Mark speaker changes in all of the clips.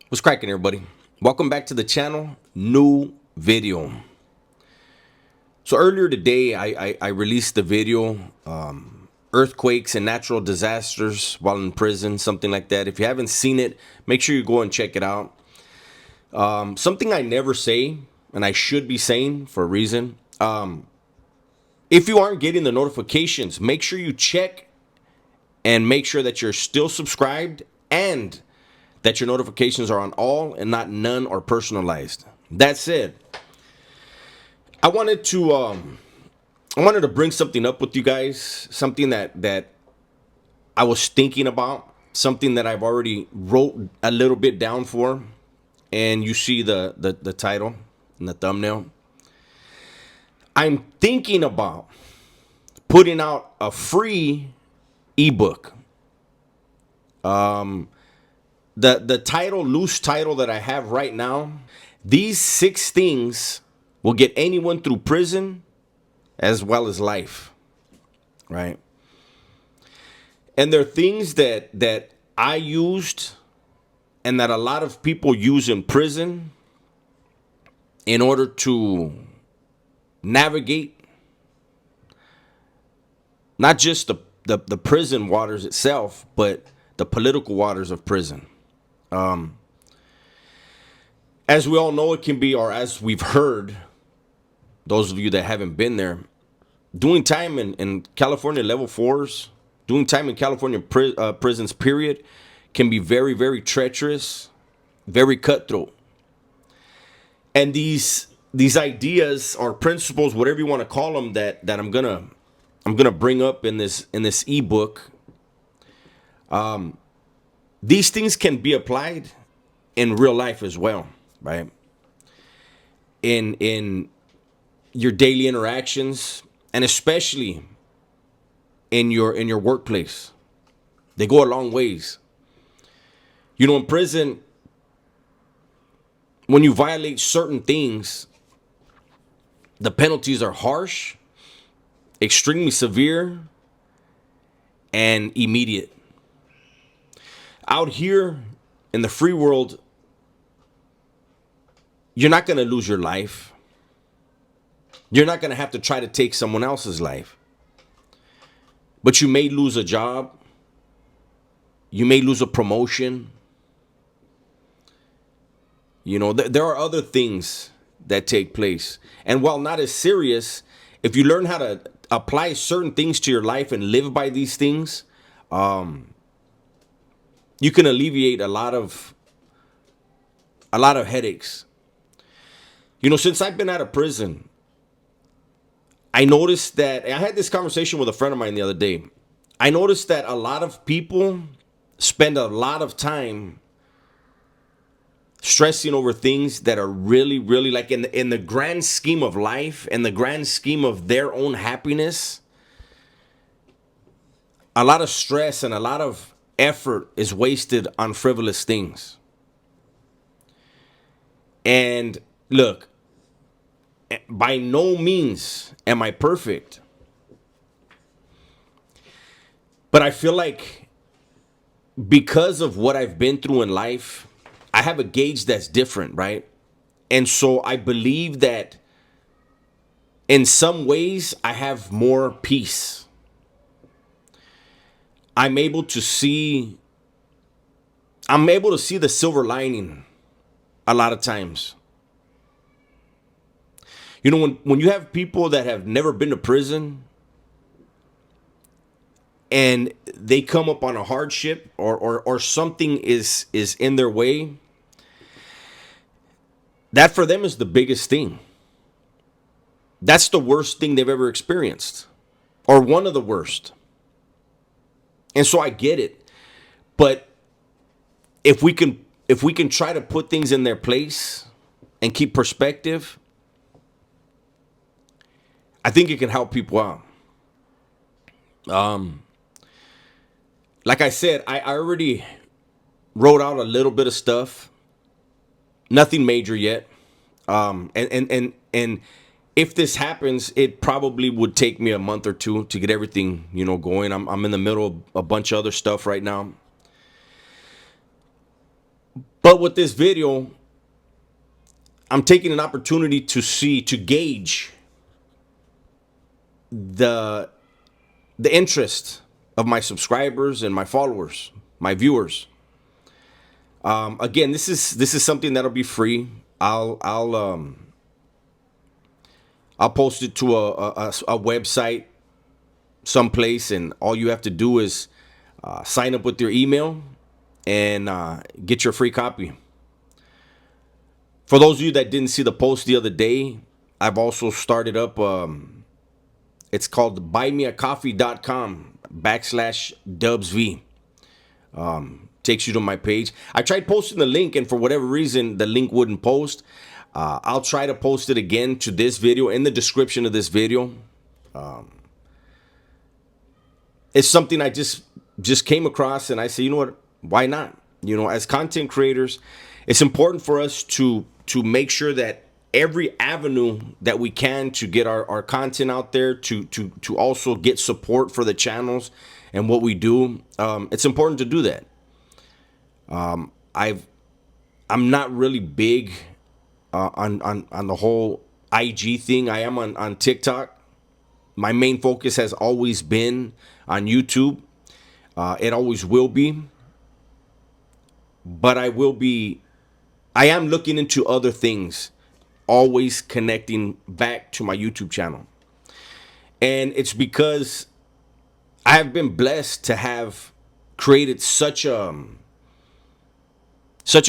Speaker 1: What's cracking, everybody? Welcome back to the channel. New video. So earlier today, I released the video, earthquakes and natural disasters while in prison, something like that. If you haven't seen it, make sure you go and check it out. Something I never say, and I should be saying for a reason. If you aren't getting the notifications, make sure you check and make sure that you're still subscribed and that your notifications are on all and not none or personalized. That said, I wanted to bring something up with you guys, something that I was thinking about, something that I've already wrote a little bit down for, and you see the title and the thumbnail. I'm thinking about putting out a free ebook. The title, loose title that I have right now, these 6 things will get anyone through prison as well as life, right? And they're things that I used and that a lot of people use in prison in order to navigate not just the prison waters itself, but the political waters of prison. As we all know, it can be, or as we've heard, those of you that haven't been there, doing time in California level 4s, doing time in California prisons, period, can be very, very treacherous, very cutthroat. And these ideas or principles, whatever you want to call them, that I'm gonna bring up in this ebook, these things can be applied in real life as well, right? In your daily interactions, and especially in your workplace. They go a long ways. You know, in prison, when you violate certain things, the penalties are harsh, extremely severe, and immediate. Out here in the free world, you're not going to lose your life. You're not going to have to try to take someone else's life. But you may lose a job. You may lose a promotion. You know, there are other things that take place. And while not as serious, if you learn how to apply certain things to your life and live by these things, you can alleviate a lot of headaches. You know, since I've been out of prison, I noticed that I had this conversation with a friend of mine the other day. I noticed that a lot of people spend a lot of time stressing over things that are really, really, like, in the grand scheme of life, in the grand scheme of their own happiness. A lot of stress and a lot of effort is wasted on frivolous things. And look, by no means am I perfect, but I feel like because of what I've been through in life, I have a gauge that's different, right? And so I believe that in some ways I have more peace. I'm able to see the silver lining a lot of times. You know, when you have people that have never been to prison and they come up on a hardship or something is in their way, that for them is the biggest thing. That's the worst thing they've ever experienced, or one of the worst. And so I get it. But if we can try to put things in their place and keep perspective, I think it can help people out. Like I said, I already wrote out a little bit of stuff. Nothing major yet. And if this happens, it probably would take me a month or two to get everything, going. I'm in the middle of a bunch of other stuff right now. But with this video, I'm taking an opportunity to gauge the interest of my subscribers and my followers, my viewers. Again, this is something that'll be free. I'll post it to a website someplace, and all you have to do is sign up with your email and get your free copy. For those of you that didn't see the post the other day, I've also started up. It's called buymeacoffee.com/dubsv. Takes you to my page. I tried posting the link, and for whatever reason, the link wouldn't post. I'll try to post it again to this video in the description of this video. It's something I just came across, and I say, you know what? Why not? You know, as content creators, it's important for us to make sure that every avenue that we can to get our content out there, to also get support for the channels and what we do. It's important to do that. I'm not really big on the whole IG thing. I am on TikTok. My main focus has always been on YouTube. It always will be. But I am looking into other things, always connecting back to my YouTube channel. And it's because I have been blessed to have created such a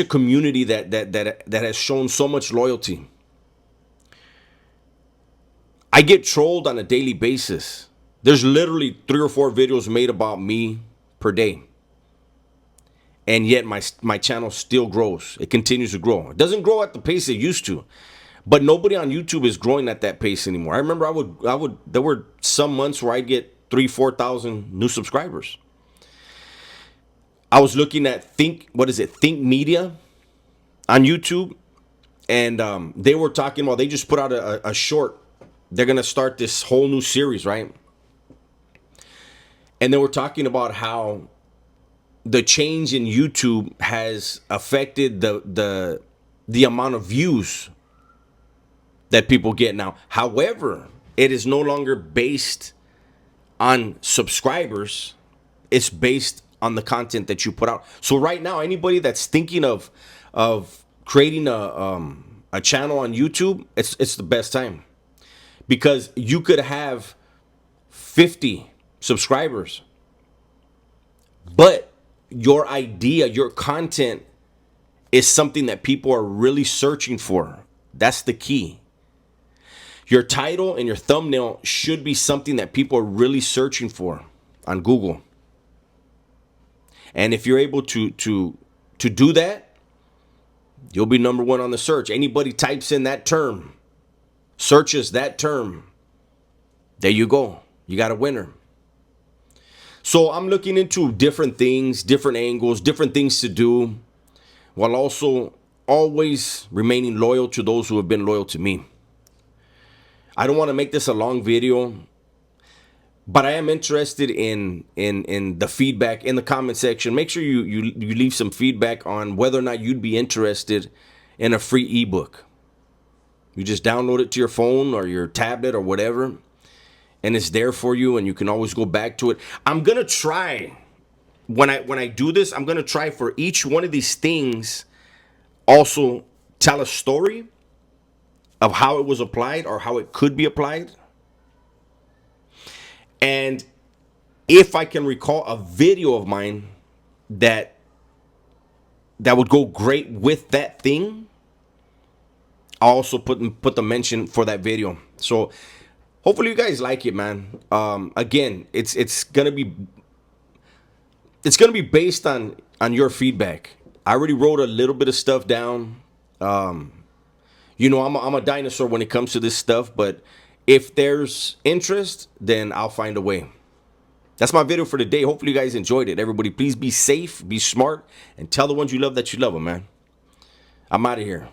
Speaker 1: community that has shown so much loyalty. I get trolled on a daily basis. There's literally 3 or 4 videos made about me per day. And yet my channel still grows. It continues to grow. It doesn't grow at the pace it used to. But nobody on YouTube is growing at that pace anymore. I remember there were some months where I'd get 3,000-4,000 new subscribers. I was looking at Think Media on YouTube, and they were talking about, they just put out a short. They're gonna start this whole new series, right? And they were talking about how the change in YouTube has affected the amount of views that people get now. However, it is no longer based on subscribers. It's based on the content that you put out. So right now, anybody that's thinking of creating a channel on YouTube, it's the best time, because you could have 50 subscribers, but your idea, your content is something that people are really searching for. That's the key. Your title and your thumbnail should be something that people are really searching for on Google. And if you're able to do that, you'll be number 1 on the search. Anybody types in that term, searches that term, there you go. You got a winner. So I'm looking into different things, different angles, different things to do, while also always remaining loyal to those who have been loyal to me. I don't want to make this a long video, but I am interested in the feedback in the comment section. Make sure you leave some feedback on whether or not you'd be interested in a free ebook. You just download it to your phone or your tablet or whatever, and it's there for you, and you can always go back to it. I'm gonna try, when I do this, I'm gonna try for each one of these things also tell a story of how it was applied or how it could be applied. And if I can recall a video of mine that would go great with that thing, I'll also put the mention for that video. So hopefully you guys like it, man. Again, it's gonna be based on your feedback. I already wrote a little bit of stuff down. You know, I'm a dinosaur when it comes to this stuff, but if there's interest, then I'll find a way. That's my video for today. Hopefully you guys enjoyed it. Everybody, please be safe, be smart, and tell the ones you love that you love them, man. I'm out of here.